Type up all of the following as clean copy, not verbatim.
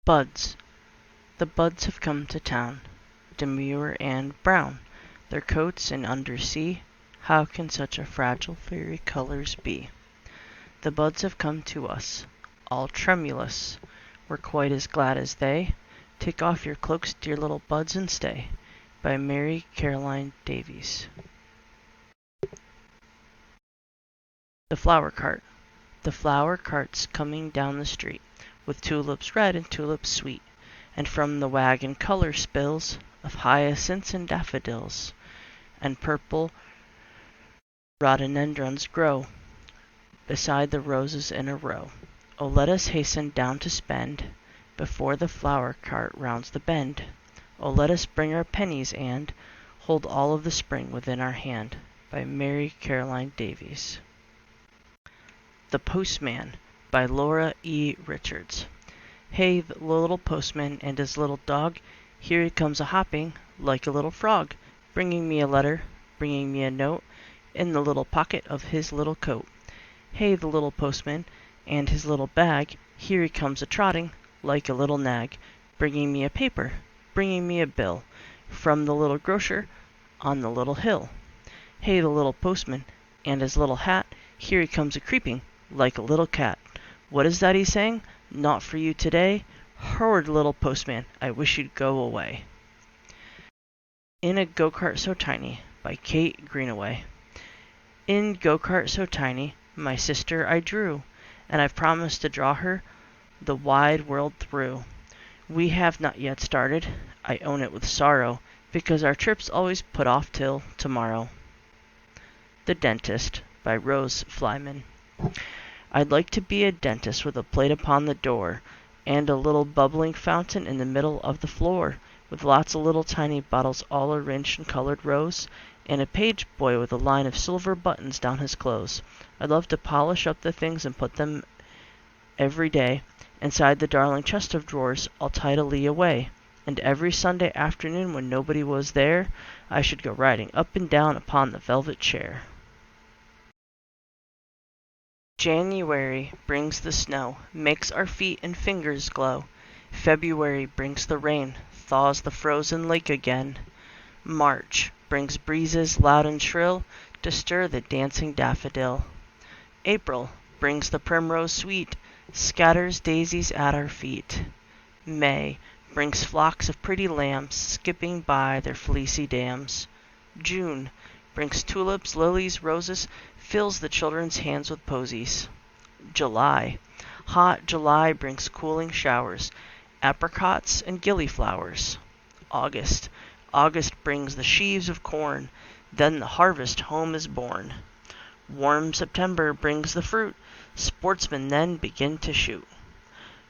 Buds. The buds have come to town, demure and brown, their coats in undersea. How can such a fragile fairy colors be? The buds have come to us, all tremulous. We're quite as glad as they. Take off your cloaks, dear little buds, and stay. By Mare, Carolyn, Davies. The flower cart. The flower cart's coming down the street, with tulips red and tulips sweet, and from the wagon color spills of hyacinths and daffodils, and purple rhododendrons grow beside the roses in a row. Oh, let us hasten down to spend before the flower cart rounds the bend. Oh, let us bring our pennies and hold all of the spring within our hand. By Mare, Carolyn, Davies. The Postman, by Laura E. Richards. Hey, the little postman and his little dog, here he comes a-hopping like a little frog, bringing me a letter, bringing me a note, in the little pocket of his little coat. Hey, the little postman and his little bag, here he comes a-trotting like a little nag, bringing me a paper, bringing me a bill, from the little grocer on the little hill. Hey, the little postman and his little hat, here he comes a-creeping like a little cat. What is that he's saying? Not for you today? Horrid little postman, I wish you'd go away. In a Go-Kart So Tiny, by Kate Greenaway. In go-kart so tiny, my sister I drew, and I've promised to draw her the wide world through. We have not yet started, I own it with sorrow, because our trip's always put off till tomorrow. The Dentist, by Rose Fyleman. I'd like to be a dentist with a plate upon the door, and a little bubbling fountain in the middle of the floor, with lots of little tiny bottles all arranged in colored rows, and a page boy with a line of silver buttons down his clothes. I'd love to polish up the things and put them every day inside the darling chest of drawers all tidily away, and every Sunday afternoon when nobody was there, I should go riding up and down upon the velvet chair. January brings the snow, makes our feet and fingers glow. February brings the rain, thaws the frozen lake again. March brings breezes loud and shrill to stir the dancing daffodil. April brings the primrose sweet, scatters daisies at our feet. May brings flocks of pretty lambs skipping by their fleecy dams. June brings tulips, lilies, roses, fills the children's hands with posies. July, hot July brings cooling showers, apricots and gillyflowers. August brings the sheaves of corn, then the harvest home is born. Warm September brings the fruit, sportsmen then begin to shoot.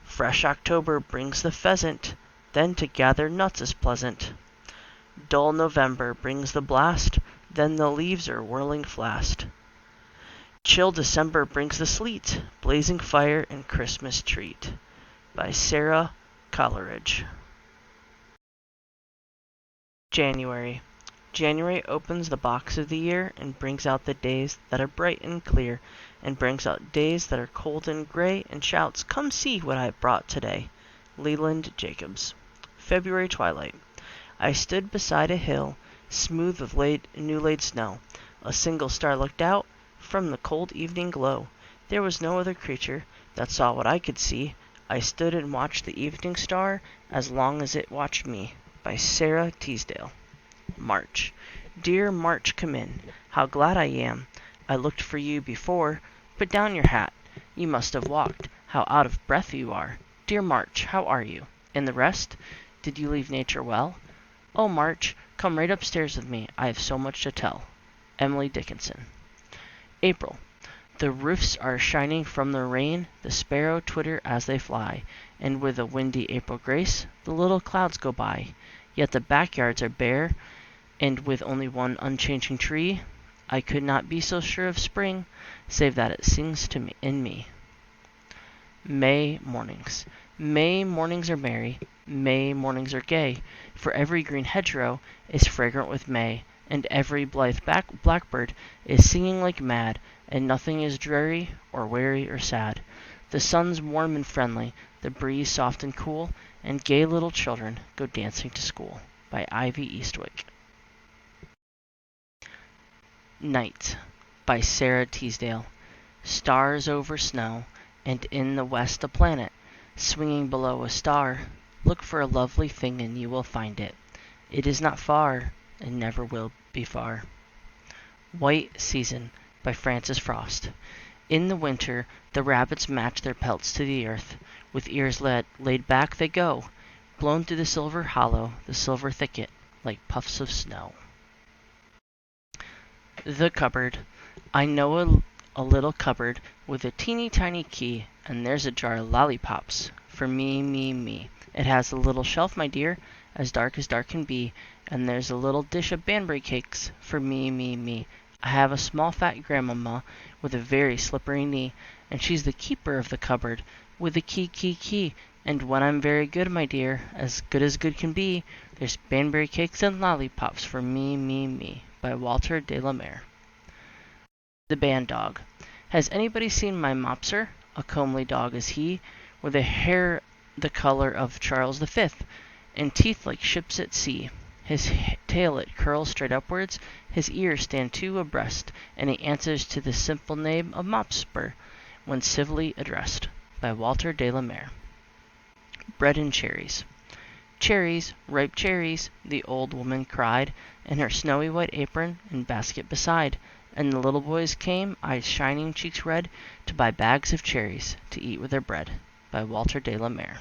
Fresh October brings the pheasant, then to gather nuts is pleasant. Dull November brings the blast, then the leaves are whirling fast. Chill December brings the sleet, blazing fire and Christmas treat. By Sara, Coleridge. January opens the box of the year and brings out the days that are bright and clear, and brings out days that are cold and gray, and shouts, "Come see what I have brought today." Leland, Jacobs. February twilight. I stood beside a hill, smooth with new laid snow. A single star looked out from the cold evening glow. There was no other creature that saw what I could see. I stood and watched the evening star as long as it watched me. By Sara, Teasdale. March. Dear March, come in. How glad I am. I looked for you before. Put down your hat. You must have walked. How out of breath you are. Dear March, how are you? And the rest? Did you leave nature well? Oh, March, come right upstairs with me. I have so much to tell. Emily Dickinson. April. The roofs are shining from the rain, the sparrow twitter as they fly, and with a windy April grace, the little clouds go by. Yet the backyards are bare, and with only one unchanging tree, I could not be so sure of spring, save that it sings to me in me. May mornings. May mornings are merry, May mornings are gay, for every green hedgerow is fragrant with May, and every blithe blackbird is singing like mad, and nothing is dreary or weary or sad. The sun's warm and friendly, the breeze soft and cool, and gay little children go dancing to school. By Ivy Eastwick. Night by Sara Teasdale. Stars over snow, and in the west a planet, swinging below a star. Look for a lovely thing and you will find it. It is not far, and never will be far. White Season by Frances Frost. In the winter, the rabbits match their pelts to the earth. With ears laid back they go, blown through the silver hollow, the silver thicket, like puffs of snow. The cupboard. I know a little cupboard with a teeny tiny key, and there's a jar of lollipops for me, me, me. It has a little shelf, my dear, as dark can be, and there's a little dish of Banbury cakes for me, me, me. I have a small fat grandmamma with a very slippery knee, and she's the keeper of the cupboard with the key. And when I'm very good, my dear, as good can be, there's Banbury cakes and lollipops for me, me, me. By Walter de la Mare. The Bandog. Has anybody seen my Mopser? A comely dog is he, with a hair the color of Charles V, and teeth like ships at sea. His tail it curls straight upwards, his ears stand two abreast, and he answers to the simple name of Mopser, when civilly addressed. By Walter de la Mare. Bread and Cherries. Cherries, ripe cherries, the old woman cried, in her snowy white apron and basket beside. And the little boys came, eyes shining, cheeks red, to buy bags of cherries, to eat with their bread. By Walter de la Mare.